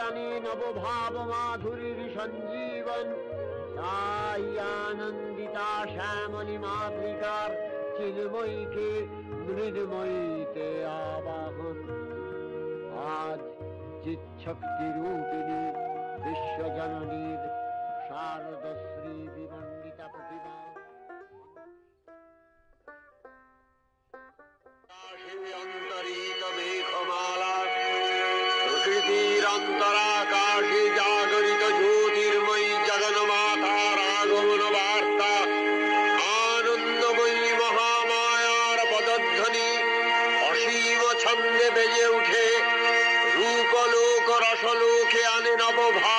আনে নবভাব মাধুরীর সঞ্জীবন। তাই আনন্দিতা শ্যামলী মাতৃকার চিন্ময়ীকে মৃন্ময়ীতে আবাহন। আজ চিৎশক্তি রূপিণী বিশ্বজননীর শারদশ্রী বিমণ্ডিতা প্রতিমা অন্তরিত মেঘমালা প্রকৃতির অন্তরাকাশে জাগরিত জ্যোতির্ময়ী জগন্মাতার আগমন বার্তা। আনন্দময়ী মহামায়ার পদধ্বনি অসীম ছন্দে বেজে উঠে রূপলোক রসলোকে আনে নবভাব।